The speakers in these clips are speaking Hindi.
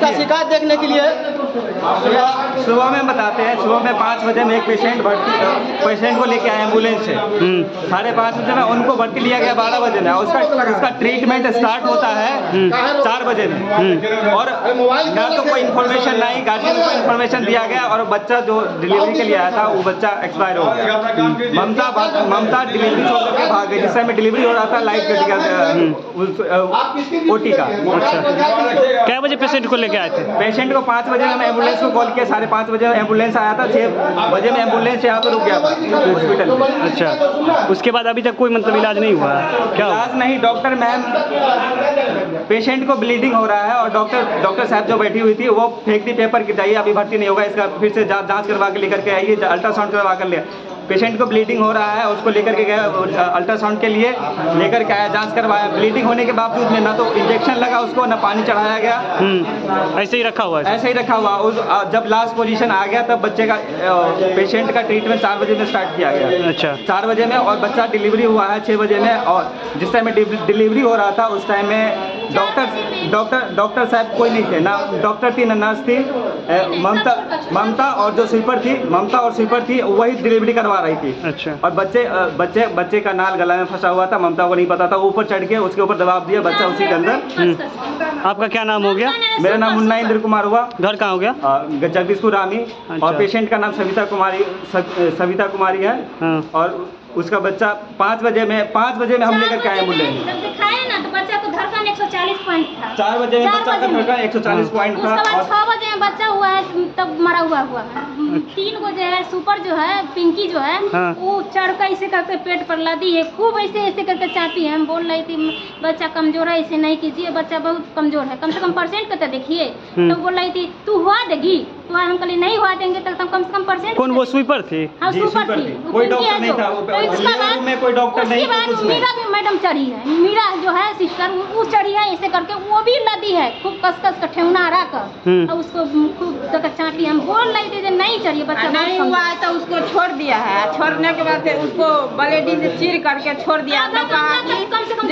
इसका शिकायत देखने के लिए सुबह में बताते हैं, सुबह में 5 बजे में एक पेशेंट को लेके आए एम्बुलेंस से। 5:30 बजे में उनको भर्ती लिया गया 12 बजे में। उसका ट्रीटमेंट स्टार्ट होता है 4 बजे में। और ना तो कोई इन्फॉर्मेशन नहीं, गार्जियन को इन्फॉर्मेशन दिया गया और बच्चा जो डिलीवरी के लिए आया था वो बच्चा एक्सपायर हो गया। ममता डिलीवरी छोड़ करके भाग गई। जिस समय डिलीवरी हो रहा था लाइट कट गया ओटी का। अच्छा, क्या बजे पेशेंट को लेके आए थे? पेशेंट को 5 बजे में एम्बुलेंस को कॉल किया, 5:30 बजे एम्बुलेंस आया था, 6 बजे में एम्बुलेंस यहाँ पर रुक गया था हॉस्पिटल में। अच्छा, उसके बाद अभी तक कोई मतलब इलाज नहीं हुआ? क्या इलाज नहीं, डॉक्टर मैम, पेशेंट को ब्लीडिंग हो रहा है और डॉक्टर साहब जो बैठी हुई थी वो फेंक दी पेपर कि जाइए अभी भर्ती नहीं होगा, इसका फिर से जांच करवा के लेकर के आइए, अल्ट्रासाउंड करवा कर ले। पेशेंट को ब्लीडिंग हो रहा है, उसको लेकर के गया अल्ट्रासाउंड के लिए, लेकर के आया, जांच करवाया। ब्लीडिंग होने के बावजूद में ना तो इंजेक्शन लगा उसको, ना पानी चढ़ाया गया, ऐसे ही रखा हुआ है। ऐसे ही रखा हुआ। जब लास्ट पोजीशन आ गया तब बच्चे का पेशेंट का ट्रीटमेंट 4 बजे में स्टार्ट किया गया। अच्छा, 4 बजे में, और बच्चा डिलीवरी हुआ है 6 बजे में। और जिस टाइम में डिलीवरी हो रहा था उस टाइम में डॉक्टर साहब कोई नहीं थे, ना डॉक्टर थी ना नर्स थी। ममता और जो स्वीपर थी, वही डिलीवरी करवा रही थी। अच्छा, और बच्चे का नाल गला में फंसा हुआ था, ममता को नहीं पता था, ऊपर चढ़ के उसके ऊपर दबाव दिया, बच्चा उसी के अंदर। आपका क्या नाम हो गया? मेरा नाम मुन्ना इंद्र कुमार हुआ। घर कहाँ हो गया? जगदीशपुर रामी। अच्छा। और पेशेंट का नाम सविता कुमारी है। हाँ। और उसका बच्चा 5 बजे में हम लेकर के आए एम्बुलेंस। दिखाए ना तो बच्चा को धड़कन 140 पॉइंट था। 4 बजे में बच्चा का धड़कन 140 पॉइंट था। उसके बाद 6 बजे में बच्चा हुआ है तब मरा हुआ है। 3 को जो है सुपर जो है पिंकी जो है वो चढ़ कर ऐसे करके पेट पर लदी है, खूब ऐसे करके चाहती है। हम बोल रही थी बच्चा कमजोर है, ऐसे नहीं कीजिए, बच्चा बहुत कमजोर है, कम से कम परसेंट का तो देखिए। तो बोल रही थी तू हुआ देगी, तो हम कहली नहीं हुआ देंगे तो कम से कम परसेंट। कौन वो स्वीपर थी? हाँ, सुपर थी, कोई डॉक्टर नहीं था में, कोई डॉक्टर नहीं था। उसके बाद मीरा भी मैडम चढ़ी है, मीरा जो है सिस्टर वो चढ़ी है, ऐसे करके वो भी लदी है, खूब कस का ठेहुना रखकर और उसको खूब चाटी। हम बोल रही थी नहीं चढ़िए, बच्चा नहीं हुआ है तो उसको छोड़ दिया है। छोड़ने के बाद उसको ब्लेडी से चीर करके छोड़ दिया। तो कहा कि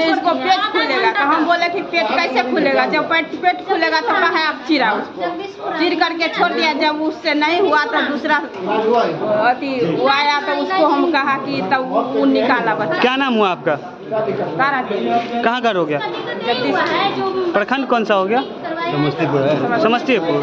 इसको पेट खुलेगा, तो हम बोले कि पेट कैसे खुलेगा, जब पेट खुलेगा तो कहा आप चीरा, उसको चीर करके छोड़ दिया। जब उससे नहीं हुआ तो दूसरा अति वो आया तो उसको हम कहा कि तब वो निकाला बच्चा। क्या नाम हुआ आपका? कहाँ घर हो गया? जगदीशपुर। प्रखंड कौन सा हो गया? समस्तीपुर।